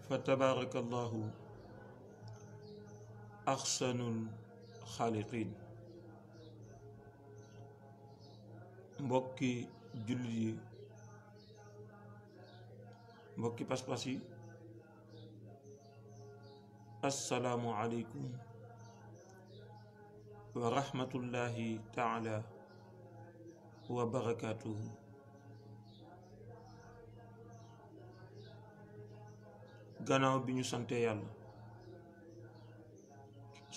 fa tabarakallahu axsanul xaaliqiin. mbokki jullit yi, mbokki pas-pas yi, assalaamu aleykum wa rahmatullahi taala wa barakaatuhu. gannaaw bi ñu sante yàlla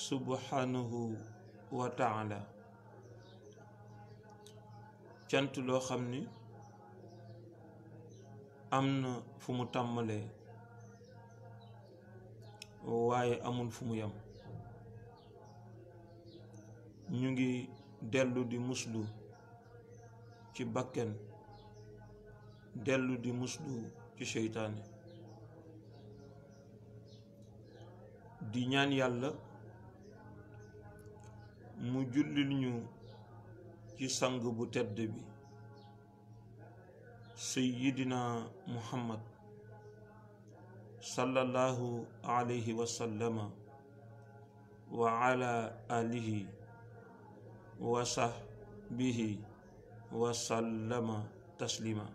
subhanahu wa taala, cant loo xam ni am na fu mu tàmbalee waaye amul fu mu yem. ñu ngi dellu di muslu ci bakken, dellu di muslu ci seytaane, di ñaan yàlla mu jullil ñu ci sang bu tedd bi sayyidina muhammad sallallahu alayhi wa sallama wa ala alihi wa sahbihi wa sallama taslima.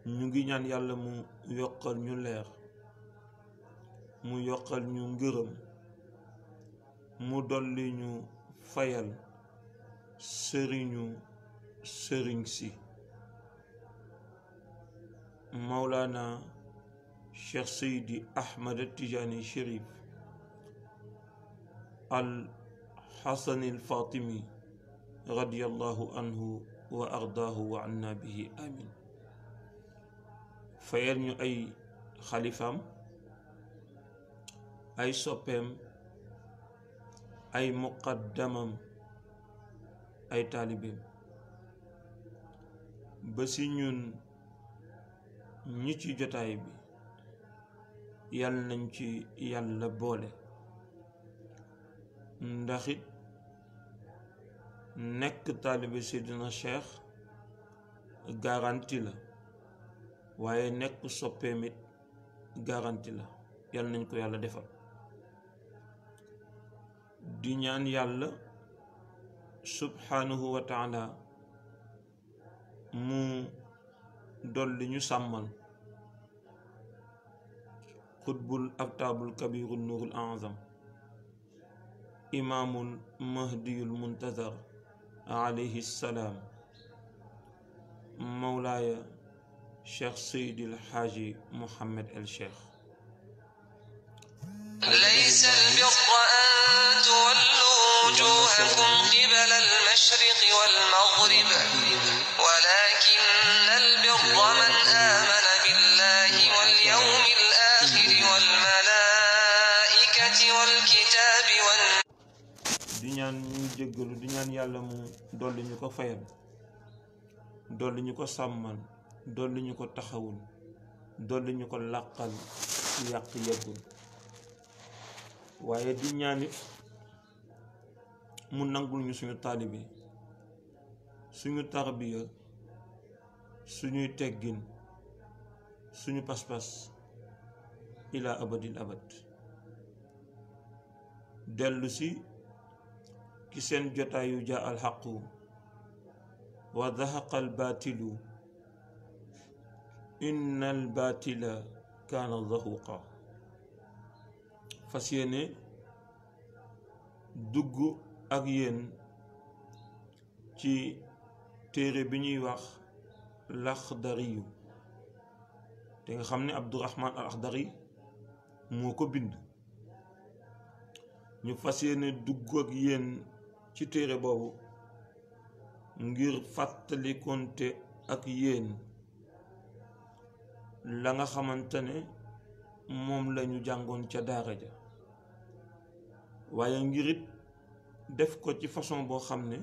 ñu ngi ñaan yàlla mu yokkal ñu leer, mu yokkal ñu ngërëm, mu dolli ñu fayal sëriñ si Mawlana Cheikh Seydi Ahmad Tijaani Chérif al Xasani al Fatimi radiyallahu anhu wa ardaahu wa anna bihi amin. fayal ñu ay xalifaam, ay soppeem, ay muqaddamam, ay taalibeem, ba si ñun ñi ci jotaay bi yàlla nañ ci yàlla boole. ndaxit nekk taalibe Seydina Cheikh garanti la, waaye nekk soppeem it garanti la. yàlla nañ ko yàlla defal. di ñaan yàlla subhanahu wa taala mu dolli ñu sàmmal xutbul aktaabul kabirul nurul azam imaamul mahdiyul muntazar alayhi salaam mawlaaya cheikh seydil xaaji mohammed el cheikh. laysa al-birra an tuwallu wujuhakum qibala al-mashriq wal-maghrib walakinna al-birra man amana billahi wal-yawmi al-akhir wal-malaa'ikati wal-kitabi di ñaan ñu jéggalu, di ñaan yàlla mu dolli ñu ko fayal, dolli ñu ko sàmmal, dolli ñu ko taxawul, dolli ñu ko làqal ci yàq yeggul. waaye di ñaanit mu nangul ñu suñu taalibe, suñu tarbiya, suñuy teggin, suñu pas-pas ila abadil abad. dellu si ci seen jotaayu jaa al xaqu wa zahaqa al baatilu inna al baatila kaana zahuqa. fas yéene dugg ak yéen ci téere bi ñuy wax Laxdariyu, te nga xam ne Abdurahman al Axdari moo ko bind. ñu fas yéene dugg ak yéen ci téere boobu ngir fàttalikonte ak yéen la nga xamante ne moom lañu jàngoon ca daara ja, waaye ngirit def ko ci façon boo xam ne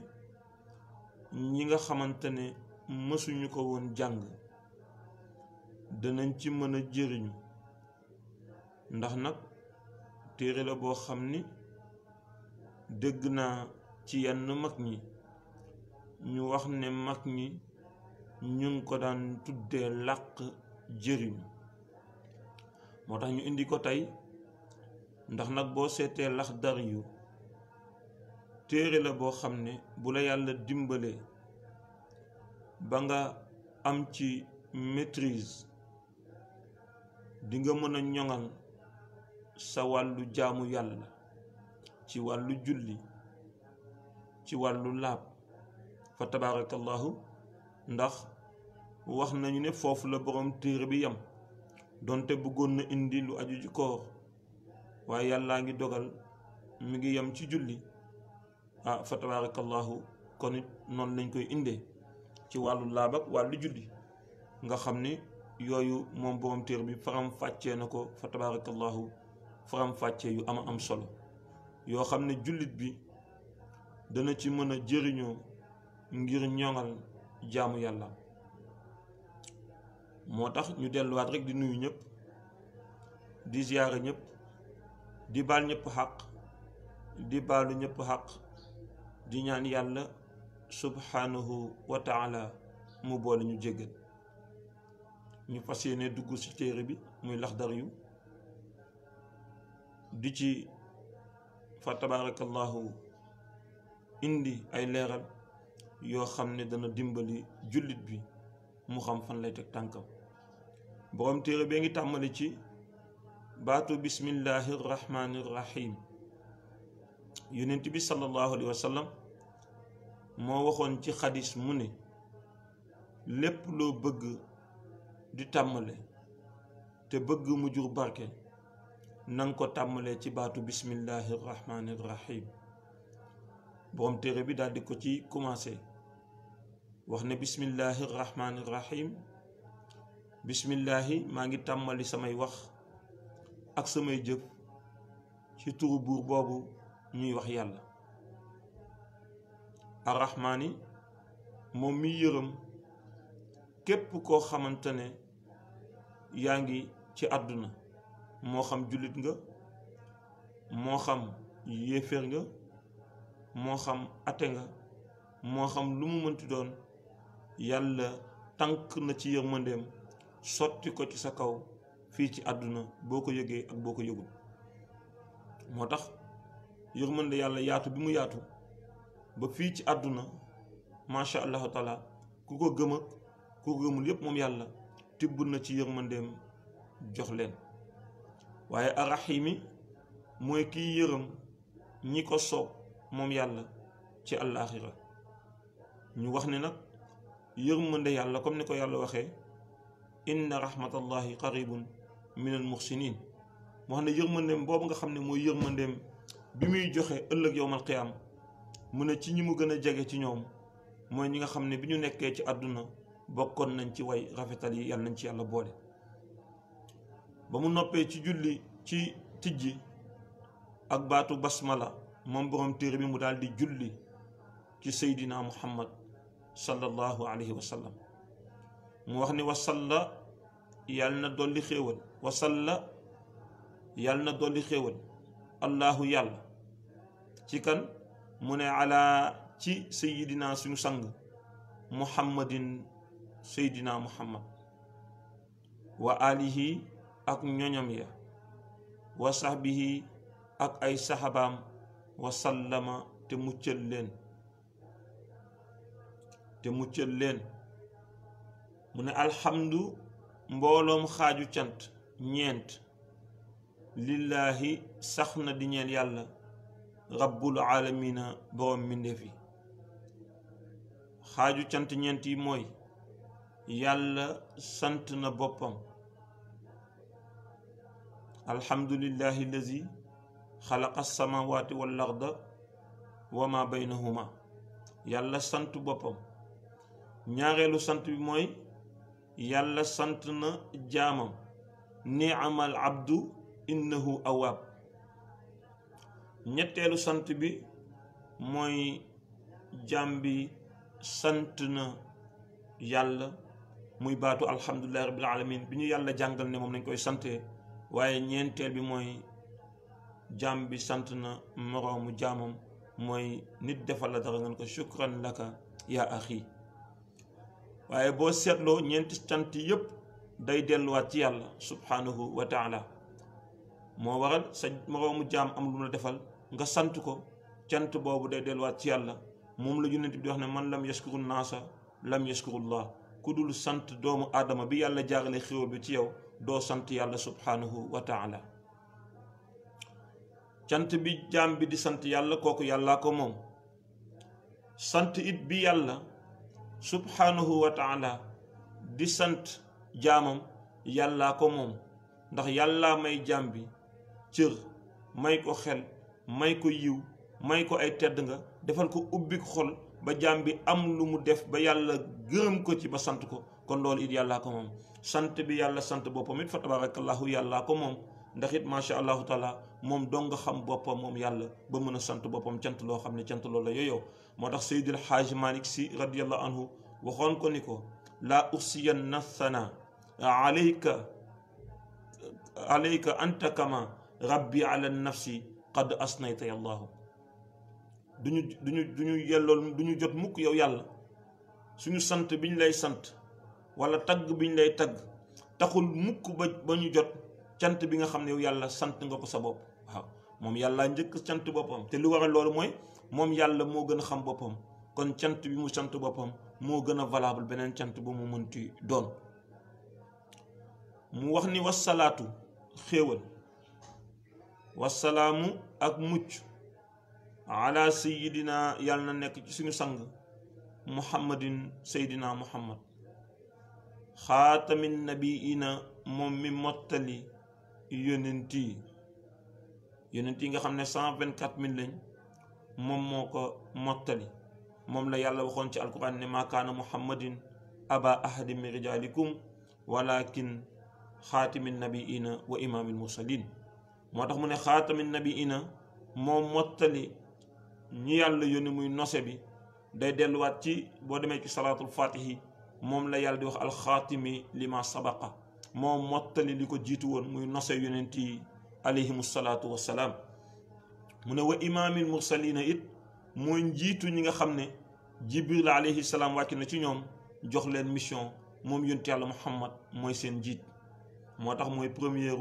ñi nga xamante ne mësuñu ko woon jàng danañ ci mën a jëriñu. ndax nag téere la boo xam ni dégg naa ci yenn mag ñi ñu wax ne mag ñi ñu ngi ko daan tuddee làq jëriñu, moo tax ñu indi ko tey ndax nag boo seetee Laxdari yu téere la boo xam ne bu la yàlla dimbalee ba nga am ci maîtrise di nga mën a ñoŋal sa wàllu jaamu yàlla ci wàllu julli ci wàllu laab fa tabarakallahu ndax wax nañu ne foofu la borom téere bi yam donte bëggoon na indi lu aju ci koor waaye yàllaa ngi dogal mi ngi yam ci julli fa tabarakallahu kon it noonu lañ koy indee ci wàllu laab ak wàllu julli nga xam ne yooyu moom borom téere bi faram fàccee na ko fa tabarakallahu faram fàccee yu am solo yoo xam ne jullit bi dana ci mën a jëriñoo ngir ñoŋal jaamu yàlla. moo tax ñu delluwaat rek di nuyu ñëpp di ziyaara ñëpp di baal ñëpp xaq di baalu ñëpp xaq di ñaan yàlla subhanahu wa taala mu boole ñu jéggal. ñu fas yéene dugg ci téere bi muy Laxdari yu di ci fa tabarakallahu indi ay leeral yoo xam ne dana dimbali jullit bi mu xam fan lay teg tànkam. borom téere bee ngi tàmmali ci baatu bismillahi rahmani rahim. yonent bi sallallahu alayhi wa sallam moo waxoon ci xadis mu ne lépp loo bëgg di tàmmale te bëgg mu jur barke nanga ko tàmmalee ci baatu bismillahi rahmani rahim. borom téere bi daal di ko ci commencé wax ne bismillahi rahmani rahim. bismillahi maa ngi tàmmali samay wax ak samay jëf ci turu buur boobu ñuy wax yàlla. arrahmaani moom mi yërëm képp koo xamante ne yaa ngi ci àdduna moo xam jullit nga moo xam yéeféer nga moo xam ate nga moo xam lu mu mënti doon yàlla tànk na ci yërmandeem sotti ko ci sa kaw fii ci àdduna boo ko yëgee ak boo ko yëgul. moo tax yërmande yàlla yaatu bi mu yaatu ba fii ci àdduna macha allahu taala ku ko gëm ak ku ko gëmul yépp moom yàlla tibb na ci yërmandeem jox leen. waaye arrahimi mooy kiy yërëm ñi ko soob moom yàlla ci àllaaxira. ñu wax ne nag yërmande yàlla comme ni ko yàlla waxee inna rahmatallahi qaribun min al muhsinin. mu wax ne yërmandeem boobu nga xam ne mooy yërmandeem bi muy joxe ëllëg yowmal qiyaam mu ne ci ñi mu gën a jege ci ñoom mooy ñi nga xam ne bi ñu nekkee ci àdduna bokkoon nañ ci way rafetal yi yàlla nañ ci yàlla boole. ba mu noppee ci julli ci tijji ak baatu basmala moom borom téere bi mu daal di julli ci seydina muhammad sallallahu alayhi wa sallam. mu wax ni wasalla yàlla na dolli xéewal wasalla yàlla na dolli xéewal allahu yàlla ci kan mu ne ala ci seydina suñu sang muhammadin seydina muhammad wa alihi ak ñoñam ya wa sahbihi ak ay sahabaam wa sallama te muccal leen mu ne alhamdu mbooloom xaaju cant ñeent lillaahi sax na di ñeel yàlla rabbul aalamiina borom mbindéef yi. xaaju cant ñeent yi mooy yàlla sant na boppam alhamdulillahi allazi xalaqa samawati wal arda wa ma baynahuma yàlla sant boppam. ñaareelu sant bi mooy yàlla sant na jaamam ni'amal abdu innahu awwaab. ñetteelu sant bi mooy jaam bi sant na yàlla muy baatu alhamdulillahi rabbil alamin bi ñu yàlla jàngal ne moom nañ koy sante. waaye ñeenteel bi mooy jaam bi sant na moroomu jaamam mooy nit defal la dara ngeen ko shukran laka yaa axi. waaye boo seetloo ñeenti cant yépp day delluwaat ci yàlla subhanahu wa taala moo waral sa moroomu jaam am lu mu la defal nga sant ko cant boobu day delluwaat ci yàlla. moom la yonent bi di wax ne man lam yashkuru naasa lam yashkurullah ku dul sant doomu aadama bi yàlla jaarale xéwal bi ci yow doo sant yàlla subhanahu wa taala. cant bi jaam bi di sant yàlla kooku yàllaa ko moom. sant it bi yàlla subhanahu wa taala di sant jaamam yàllaa ko moom, ndax yàllaa may jaam bi cër, may ko xel, may ko yiw, may ko ay tedd nga, defal ko ubbi xol ba jaam bi am lu mu def ba yàlla gërëm ko ci ba sant ko. kon loolu it yàllaa ko moom. sant bi yàlla sant boppam it fa tabarakallahu yàllaa ko moom, ndax it macha allahu taala moom dong nga xam boppam moom yàlla ba mën a sant boppam cant loo xam ne cant loolu la yooyow. moo tax Seydil Xaaj Malik Si radiyallahu anhu waxoon ko ni ko laa usiyanna thana alayka anta kama rabbi ala nafsi qad asnayta yallahu. duñu yellool duñu jot mukk yow yàlla suñu sant biñ lay sant wala tagg biñ lay tagg taxul mukk ba ñu jot cant bi nga xam ne yow yàlla sant nga ko sa bopp. waaw moom yàlla njëkk cant boppam, te lu waral loolu mooy moom yàlla moo gën a xam boppam, kon cant bi mu sant boppam moo gën a valable beneen cant bu mu mënti doon. mu wax ni wasalaatu xéewal wasalaamu ak mucc ala sayidina yàlla na nekk ci suñu sang muhammadin sayidina muhammad xaatamin nabiina moom mi mottali yonent yi nga xam ne 124 000 lañ, moom moo ko mottali. moom la yàlla waxoon ci alquran ne maa kaana muhammadin aba ahadin min rijalikum walakin xaatimin nabiina wa imaamil mursalin. moo tax mu ne xaatamin nabiina moom mottali ñi yàlla yónni muy nose bi day delluwaat ci boo demee ci salaatul fatihi moom la yàlla di wax alxaatimi lima sabaqa, moom mottali li ko jiitu woon muy nose yonent yi alayhimu salaatu wassalaam. mu ne wa imaamil mursalina it mooy njiitu ñi nga xam ne jibril alayhi salaam wàcc na ci ñoom jox leen mission, moom yonent yàlla muhammad mooy seen njiit. moo tax mooy premier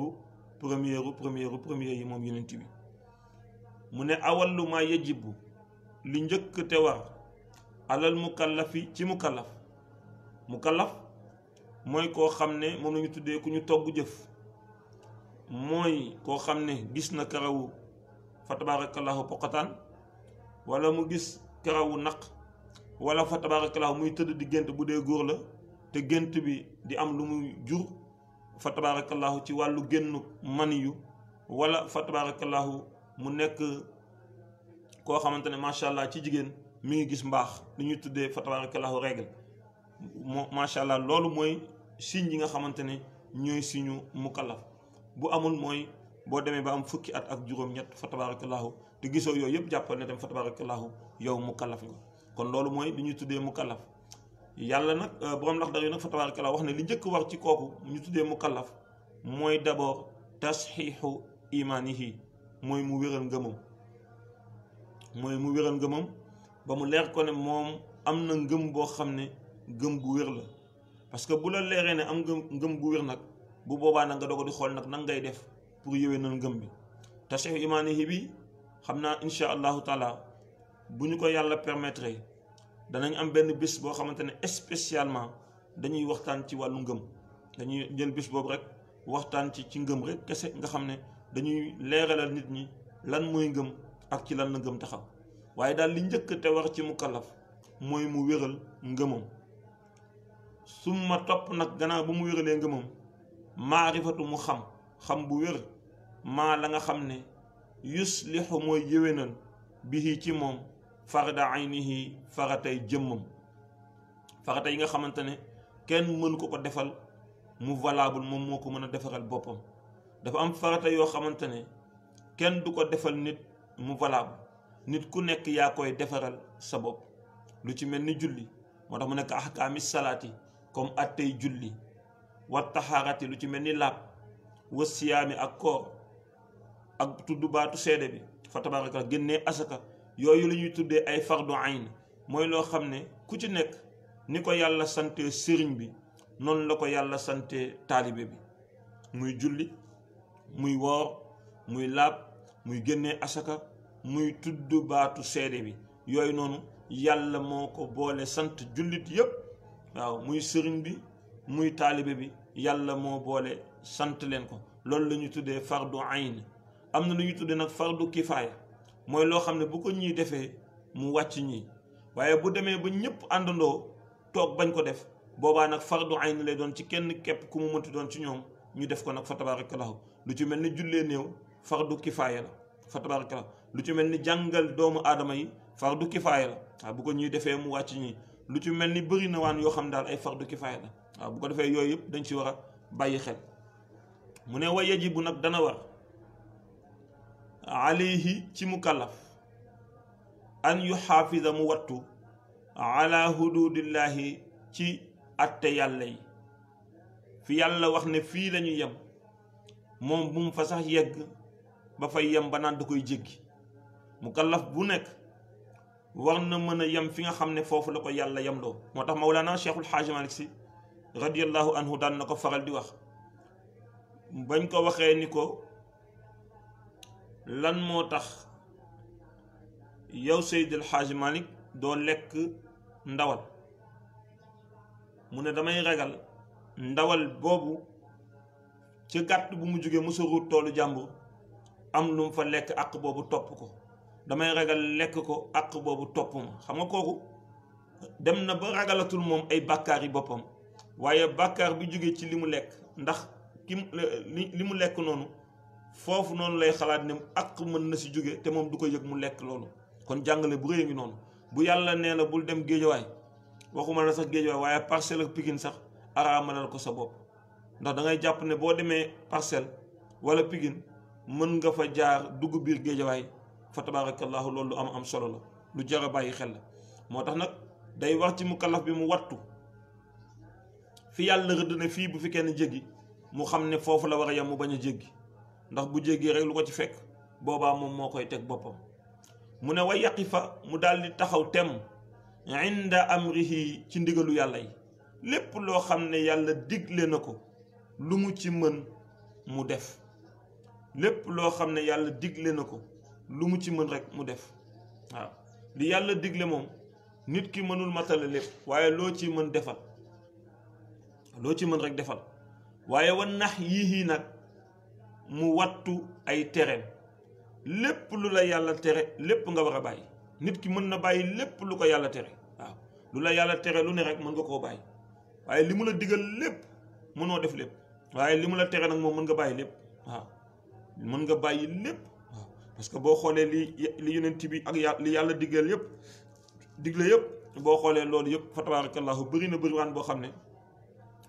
yi moom yonent bi. mu ne awallu ma yajibu li njëkk te war alal mukallafi ci mukallaf mooy koo xam ne moom la ñu tuddee ku ñu togg jëf, mooy koo xam ne gis na karawu fa tabarakallahu poqataan, wala mu gis karawu naq, wala fa tabarakallahu muy tëdd di gént bu dee góor la te gént bi di am lu muy jur fa tabarakallahu ci wàllu génnu maniyu, wala fa tabarakallahu mu nekk koo xamante ne macha allah ci jigéen mi ngi gis mbaax li ñuy tuddee fa tabarakallahu règle macha allah. loolu mooy signe yi nga xamante ne ñooy signe mukallaf. bu amul mooy boo demee ba am fukki at ak juróom-ñett fa tabarakallahu te gisoo yooyu yëpp jàppal ne tam fa tabarakallahu yow mukallaf nga. kon loolu mooy li ñuy tuddee mukallaf. yàlla nag borom Laxdari yi nag fa tabarakallahu wax ne li njëkk war ci kooku ñu tuddee mukallaf mooy d'abord tasxiixu imaanihi, mooy mu wéral ngëmam ba mu leer ko ne moom am na ngëm boo xam ne ngëm gu wér la. parce que bu la leeree ne am ngëm gu wér nag bu boobaa nag nga doog di xool nag nan ngay def pour yéwénal ngëm bi. tasxiixu imaanihi bi xam naa insha allahu taala bu ñu ko yàlla permettre danañ am benn bés boo xamante ne spécialement dañuy waxtaan ci wàllu ngëm. dañuy jël bés boobu rek waxtaan ci ngëm rek kese, nga xam ne dañuy leeralal nit ñi lan mooy ngëm ak ci lan la ngëm taxaw. waaye daal li njëkk te war ci mukallaf mooy mu wéral ngëmam. summa topp nag gannaaw ba mu wéralee ngëmam maarifatu mu xam bu wér maa la nga xam ne yuslixu mooy yéwénal bihi ci moom farda aynihi faratay jëmmam. farata yi nga xamante ne kenn mënu ko defal mu valable, moom moo ko mën a defaral boppam. dafa am farata yoo xamante ne kenn du ko defal nit mu valable, nit ku nekk yaa koy defaral sa bopp. lu ci mel ni julli, moo tax mu nekk ahkaami salaati, comme attey julli. wa taxaarati, lu ci mel ni laab. wa siyaami, ak koor, ak tudd baatu seede bi fa tabaraka, génnee asaka. yooyu la ñuy tuddee ay fardu ayn, mooy loo xam ne ku ci nekk ni ko yàlla sante sëriñ bi noonu la ko yàlla sante taalibe bi. muy julli, muy woor, muy laab muy génnee asaka muy tudd baatu seede bi yooyu noonu yàlla moo ko boole sant jullit yépp waaw muy sëriñ bi muy taalibe bi yàlla moo boole sant leen ko loolu la ñu tuddee fardu ayn am na lu ñu tuddee nag fardu kifaaya mooy loo xam ne bu ko ñii defee mu wàcc ñii waaye bu demee ba ñëpp àndandoo toog bañ ko def boobaa nag fardu ayn lay doon ci kenn képp ku mu mënti doon ci ñoom ñu def ko nag fa tabarakallahu lu ci mel ni jullee néew fardu kifaaya la fa tabarakallahu lu ci mel ni jàngal doomu aadama yi fardu kifaaya la waaw bu ko ñuy defee mu wàcc ñii lu ci mel ni bëri na waan yoo xam daal ay fardu kifaaya la waaw bu ko defee yooyu yëpp dañ ci war a bàyyi xel mu ne wa yajibu nag dana war alayhi ci mukallaf an yuxaafida mu wattu ala hududillahi ci atte yàlla yi fi yàlla wax ne fii lañu yem moom bu mu fa sax yegg ba fay yem ba naan da koy jéggi mukallaf bu nekk war na mën a yem fi nga xam ne foofu la ko yàlla yemloo moo tax Mawlana Cheikhul Xaaji Malik Si radiyallahu anhu daan na ko faral di wax bañ ko waxee ni ko lan moo tax yow Seydil Xaaji Malik doo lekk ndawal mu ne damay ragal ndawal boobu ci gàtt bu mu jógee musa ruut toolu jàmbur am lu mu fa lekk àq boobu topp ko damay ragal lekk ko àq boobu topp ma xam nga kooku dem na ba ragalatul moom ay bàkkaar yi boppam waaye bàkkaar bi jógee ci li mu lekk ndax li mu lekk noonu foofu noonu lay xalaat ne àq mën na si jóge te moom du ko yëg mu lekk loolu kon jàngale bu rëy ngi noonu bu yàlla nee na bul dem géejawaay waxuma la sax géejawaay waaye Parcelles ak Pikine sax araamalal ko sa bopp ndax da ngay jàpp ne boo demee Parcelles wala Pikine mën nga fa jaar dugg biir géejawaay fa tabarakallahu loolu lu am solo la lu jar a bàyyi xel la moo tax nag day wax ci mukallaf bi mu wattu fi yàlla rëdd ne fii bu fi kenn jéggi mu xam ne foofu la war a yem mu bañ a jéggi ndax bu jéggee rek lu ko ci fekk boobaa moom moo koy teg boppam mu ne wa yaqifa mu daal di taxaw temm inda amrihi ci ndigalu yàlla yi lépp loo xam ne yàlla digle na ko lu mu ci mën mu def lépp loo xam ne yàlla digle na ko lu mu ci mën rek mu def waaw li yàlla digle moom nit ki mënul matale lépp waaye loo ci mën defal loo ci mën rek defal waaye wan nax yii nag mu wattu ay tereem lépp lu la yàlla tere lépp nga war a bàyyi nit ki mën na bàyyi lépp lu ko yàlla tere waaw lu la yàlla tere lu ne rek mën nga koo bàyyi waaye li mu la digal lépp mënoo def lépp waaye li mu la tere nag moom mën nga bàyyi lépp waaw mën nga bàyyi lépp waaw parce que boo xoolee li yonent bi ak li yàlla digal yëpp digle yëpp boo xoolee loolu yëpp fa tabarakallahu bëri na bëriwaan boo xam ne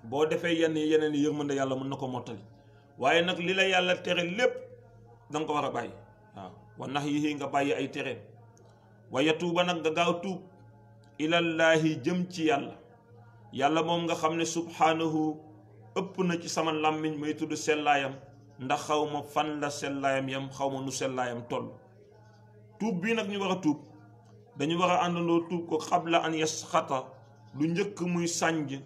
boo defee yeneen yi yërmande yàlla mën na ko mottali waaye nag li la yàlla tere lépp danga ko war a bàyyi waaw wa nax yi nga bàyyi ay tereem waaye tuuba nag nga gaaw tuub ilallaahi jëm ci yàlla moom nga xam ne subhaanahu ëpp na ci sama làmmiñ may tudd sellaayam ndax xaw ma fan la sellaayam yam xaw ma nu sellaayam toll tuub bii nag ñu war a tuub dañu war a àndandoo tuub ko xabla an yasxata lu njëkk muy sànj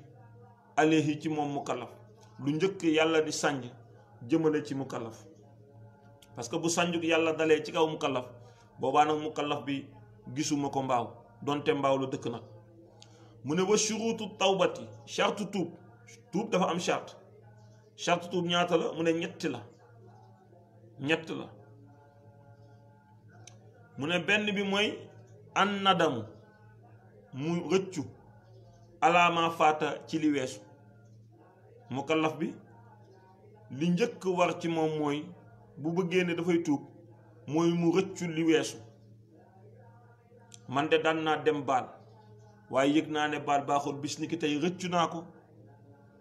alayhi ci moom mukallaf lu njëkk yàlla di sànj jëmale ci mukallaf parce que bu sànjuk yàlla dalee ci kaw mukallaf boobaa nag mukallaf bi gisuma ko mbaaw donte mbaaw la dëkk nag mu ne wa shuruutu tawbati charte tuub dafa am charte tuub ñaata la mu ne ñett la mu ne benn bi mooy an nadamu mu rëccu alaama faata ci li weesu mukallaf bi li njëkk war ci moom mooy bu bëggee ne dafay tuub mooy mu rëccu li weesu man de daan naa dem baal waaye yëg naa ne baal baaxul bis ni ki tey rëccu naa ko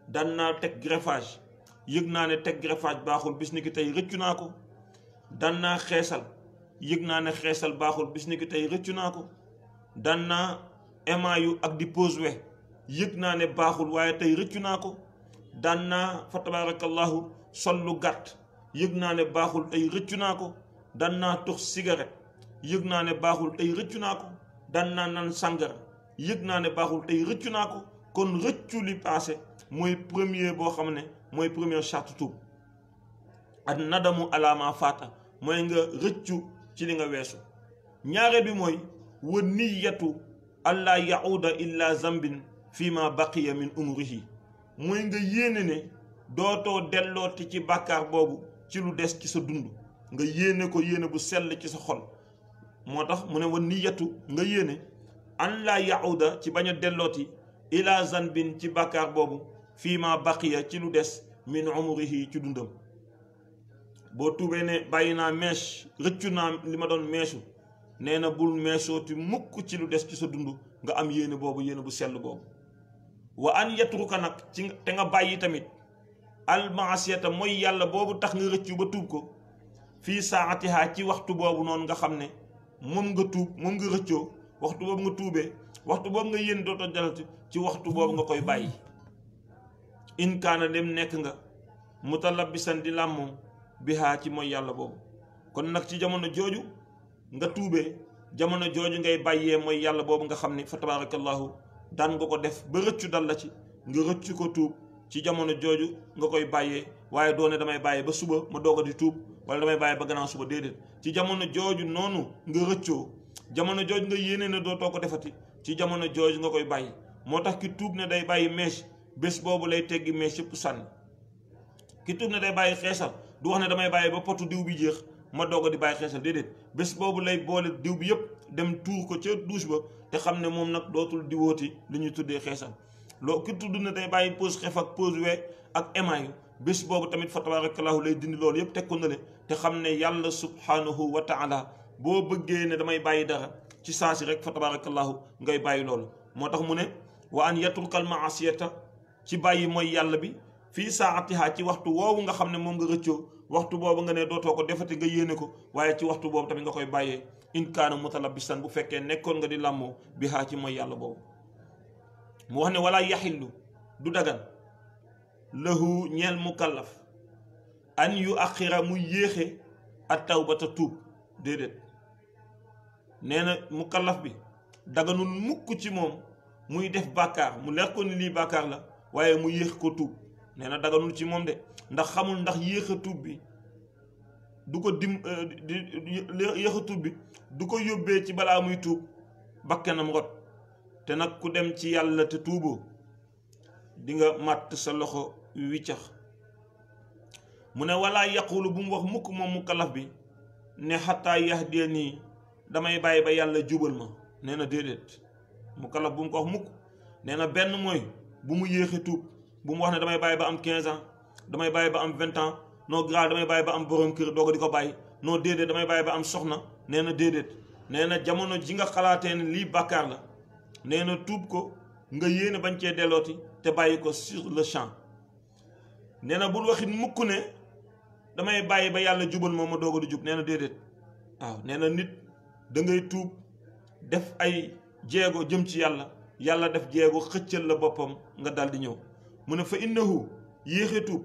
daan naa teg greffage yëg naa ne teg greffage baaxul bis ni ki tey rëccu naa ko daan naa xeesal yëg naa ne xeesal baaxul bis ni ki tey rëccu naa ko daan naa émayu ak di pose we yëg naa ne baaxul waaye tey rëccu naa ko daan naa fa tabarakallahu sol lu gàtt yëg naa ne baaxul tey rëccu naa ko daan naa tux cigarette yëg naa ne baaxul tey rëccu naa ko daan naa naan sàngara yëg naa ne baaxul tey rëccu naa ko kon rëccu li passé mooy premier boo xam ne mooy première charte tuub ak nadamu alaama faata mooy nga rëccu ci li nga weesu. ñaareel bi mooy wa niyatu allaa yauda illa zambin fi ma baqiya min umrihi, mooy nga yéene ne dootoo dellooti ci bàkkaar boobu ci lu des ci sa dund, nga yéene ko yéene bu sell ci sa xol. moo tax mu ne wa niyatu nga yéene an laa yauda ci bañ a dellooti ila zanbin ci bàkkaar boobu fii ma baqiya ci lu des min umrihi ci dundam. boo tuubee ne bàyyi naa mees, rëccu naa li ma doon meesu, nee na bul meesooti mukk ci lu des ci sa dund, nga am yéene boobu, yéene bu sell boobu. wa an yatruka nag ci te nga bàyyi tamit almaasiyata mooy yàlla boobu tax nga rëccu ba tuub ko fii saatiha ci waxtu boobu noonu nga xam ne moom nga tuub, moom nga rëccoo, waxtu boobu nga tuubee, waxtu boobu nga yéen dootoo jalati, ci waxtu boobu nga koy bàyyi. in kaana dem nekk nga mutalabisan di làmmoo bihaa ci mooy yàlla boobu. kon nag ci jamono jooju nga tuubee, jamono jooju ngay bàyyee mooy yàlla boobu nga xam ne fa tabarakallahu daan nga ko def ba rëccu dal la ci, nga rëccu ko tuub, ci jamono jooju nga koy bàyyee. waaye doone damay bàyyi ba suba ma doog a di tuub, wala damay bàyyi ba gannaaw suba, déedéet. ci jamono jooju noonu nga rëccoo, jamono jooju nga yéene ne dootoo ko defati, ci jamono jooju nga koy bàyyi. moo tax ki tuub ne day bàyyi mèche, bés boobu lay teggi mèche yëpp sànni. ki tuub ne day bàyyi xeesal du wax ne damay bàyyi ba potu diw bi jeex ma doog a di bàyyi xeesal, déedéet. bés boobu lay boole diw bi yëpp dem tuur ko ca douche ba, te xam ne moom nag dootul di wooti li ñuy tuddee xeesal. loo ki tudd ne day bàyyi pose xef ak pose we ak émail, bés boobu tamit fa tabarakallahu lay dindi loolu yëpp teg ko na le, te xam ne yàlla subhanahu wa taala boo bëggee ne damay bàyyi dara ci saasi rek fa tabarakallahu ngay bàyyi loolu. moo tax mu ne wa an yatrukal maasiyata ci bàyyi mooy yàlla bi fii saatiha ci waxtu woowu nga xam ne moom nga rëccoo, waxtu boobu nga ne dootoo ko defati nga yéene ko, waaye ci waxtu boobu tamit nga koy bàyyee. in kaana mutalabisan bu fekkee nekkoon nga di làmmoo bihaa ci mooy yàlla boobu. mu wax ne wala yaxillu du dagan lahu ñeel mukallaf an yu axira mu yéexe at tawbata tuub, déedéet. nee na mukallaf bi daganul mukk ci moom muy def bàkkaar, mu leer ko ni lii bàkkaar la, waaye mu yéex ko tuub. nee na daganul ci moom de, ndax xamul ndax yéex a tuub bi du ko yéex a tuub bi du ko yóbbee ci balaa muy tuub bakkanam rot. te nag ku dem ci yàlla te tuuboo di nga màtt sa loxo wiccax. mu ne walaa yaqulu bu mu wax mukk moom mukallaf bi ne xataa yahdiya nii damay bàyyi ba yàlla jubal ma. nee na déedéet, mukallaf bu mu ko wax mukk. nee na benn mooy bu mu yéexe tuub, bu mu wax ne damay bàyyi ba am 15 ans, damay bàyyi ba am 20 ans, non grave damay bàyyi ba am borom kër doog di ko bàyyi, non déedéet damay bàyyi ba am soxna. nee na déedéet. nee na jamono ji nga xalaatee ne lii bàkkaar la, nee na tuub ko, nga yéene bañ cee dellooti te bàyyi ko sur le champ. nee na bul waxit mukk ne damay bàyyi ba yàlla jubal moom ma doog a di jub. nee na déedéet. waaw nee na nit da ngay tuub def ay jéego jëm ci yàlla, yàlla def jéego xëccal la boppam nga dal di ñëw. mu ne fa innahu yéexe tuub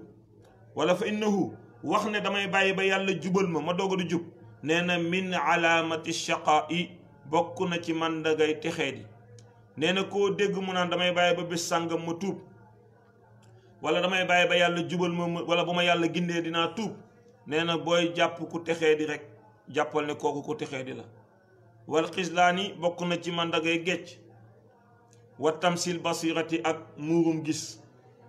wala fa innahu wax ne damay bàyyi ba yàlla jubal ma doog a di jub, nee na min alaamati shaqaa'i bokk na ci màndargay texee di. nee na koo dégg mu naan damay bàyyi ba bés sàngam ma tuub, wala damay bàyyi ba yàlla jubal ma, wala bu ma yàlla gindee dinaa tuub, nee na booy jàpp ku texee di rek jàppal ne kooku ku texee di la. wal xislaani bokk na ci màndargay gecc, wa tamsil basirati ak muurum gis.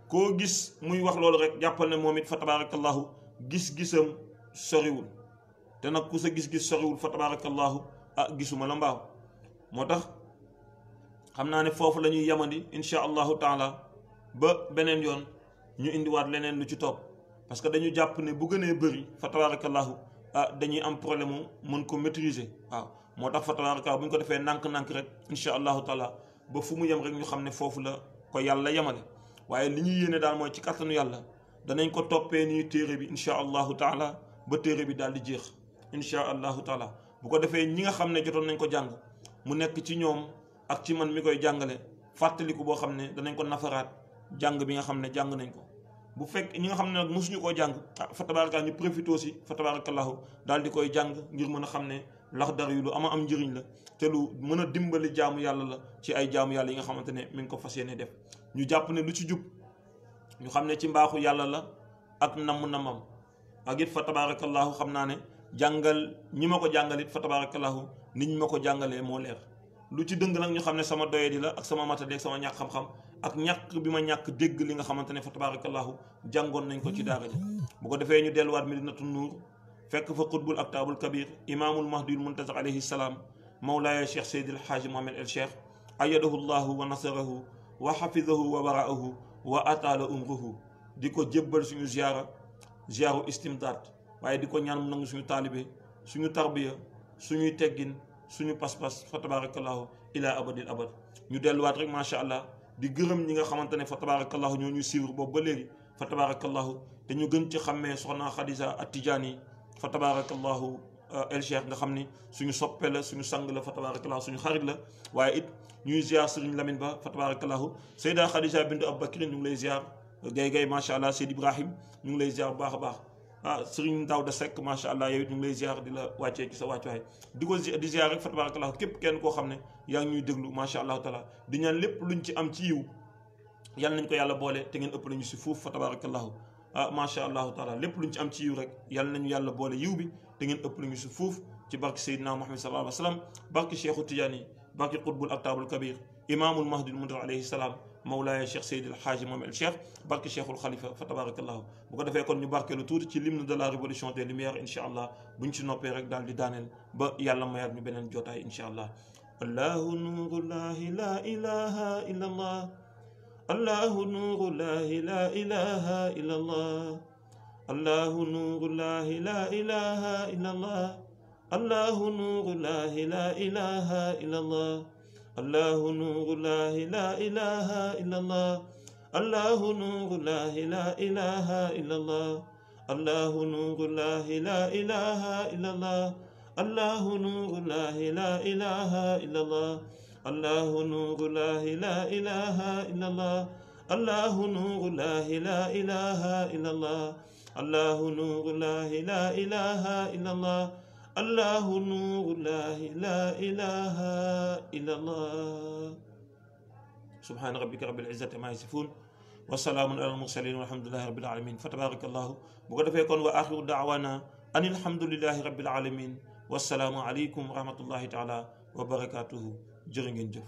koo gis muy wax loolu rek jàppal ne moom it fa tabarakallahu gis-gisam soriwul. te nag ku sa gis-gis soriwul fa tabarakallahu gisuma la mbaaw. moo tax xam naa ne foofu la ñuy yamandi insha allahu taala ba beneen yoon ñu indiwaat leneen lu ci topp, parce que dañu jàpp ne bu gënee bëri fa tabarakallahu dañuy am problème mën ko maîtriser. waaw moo tax fa tabarakallahu bu ñu ko defee nànk-nànk rek insha allahu taala ba fu mu yem rek ñu xam ne foofu la ko yàlla yemale. waaye li ñuy yéene daal mooy ci kattanu yàlla danañ ko toppee nii téere bi insha allahu taala ba téere bi daal di jeex insha allahu taala. bu ko defee ñi nga xam ne jotoon nañ ko jàng mu nekk ci ñoom ak ci man mi koy jàngale fàttaliku boo xam ne danañ ko nafaraat jàng bi nga xam ne jàng nañ ko. bu fekk ñi nga xam ne nag mosuñu koo jàng fa tabarakallahu ñu profité aussi fa tabarakallahu daal di koy jàng ngir mën a xam ne Laxdari yu lu am njëriñ la, te lu mën a dimbali jaamu yàlla la ci ay jaamu yàlla yi nga xamante ne mi ngi ko fas yéene def. ñu jàpp ne lu ci jub ñu xam ne ci mbaaxu yàlla la ak namm-namam, ak it fa tabarakallahu xam naa ne jàngal ñi ma ko jàngalit fa tabarakallahu nit ñi ma ko jàngalee moo leer. lu ci dëng nag ñu xam ne sama doyadi la ak sama matadi ak sama ñàkk xam-xam ak ñàkk bi ma ñàkk dégg li nga xamante ne fa tabarakallahu jàngoon nañ ko ci daara ja. bu ko defee ñu delluwaat Medinatu Nuur fekk fa xutbul aktaabul kabir imaamul mahdiyul muntazar alayhi salaam mawlaaya cheikh seydil xaaji mohamed el cheikh ayadahu llahu wa nasarahu wa xafidahu wa waraahu wa ataala umruhu di ko jébbal suñu ziaru istimdaad waaye di ko ñaan mu nangu suñu taalibe suñu tarbiya suñuy teggin suñu pas-pas fa tabarakallahu ila abadil abad. ñu delluwaat rek macha allah di gërëm ñi nga xamante ne fa tabarakallahu ñoo ñu suivre boobu ba léegi fa tabarakallahu te ñu gën ci xàmmee soxna Xadija At-Tijaani fa tabarakallahu el cheikh nga xam ni suñu soppe la suñu sang la fa tabarakallahu suñu xarit la waaye it ñuy ziar sëriñ Lamine Ba fa tabarakallahu Seyda Xadija bintu Abubakrin ñu ngi lay ziar gay macha allah Seyd Ibrahim ñu ngi lay ziar bu baax a baax sëriñ Daawda Seck macha allah yow it ñu ngi lay ziar di la wàccee ci sa wàccuwaay di ziar rek fa tabarakallahu képp kenn koo xam ne yaa ngi ñuy déglu macha allahu taala di ñaan lépp luñ ci am ci yiw yal nañ ko yàlla boole te ngeen ëpp lañu si fuuf fa tabarakallahu macha allahu taala lépp luñ ci am ci yiw rek yal nañu yàlla boole yiw bi te ngeen ëpp lañu si fuuf ci barke Seydina Muhammad sallallahu alayhi wa sallam barke Cheikhu Tidiane barke Qutbul Aktaabul Kabir imaamul Mahdil Muntazar alayhi salaam mawlaaya cheikh seydil xaaji moom el cheikh barke cheikhul xalifa fa tabarakallahu bu ko defee kon ñu barkeelu tuuti ci l'hymne de la révolution des lumières incha allah buñ ci noppee rek daal di daaneel ba yàlla mayaat ñu beneen jotaay incha allah. allahu nurullahi la ilaha illa allah allahu nurullahi la ilaha illa allah allahu nurullahi la ilaha illa allah allahu nurullahi la ilaha illa allah الله نور الله لا إله إلا الله الله نور الله لا إله إلا الله الله نور الله لا إله إلا الله الله نور الله لا إله إلا الله الله نور الله لا إله إلا الله الله نور الله لا إله إلا الله الله نور الله لا إله إلا الله الله نور الله لا إله إلا الله سبحان ربك رب العزة ما يصفون وسلام على المرسلين والحمد لله رب العالمين فتبارك الله بقد فيكون وآخر دعوانا أن الحمد لله رب العالمين والسلام عليكم ورحمة الله تعالى وبركاته جرين جف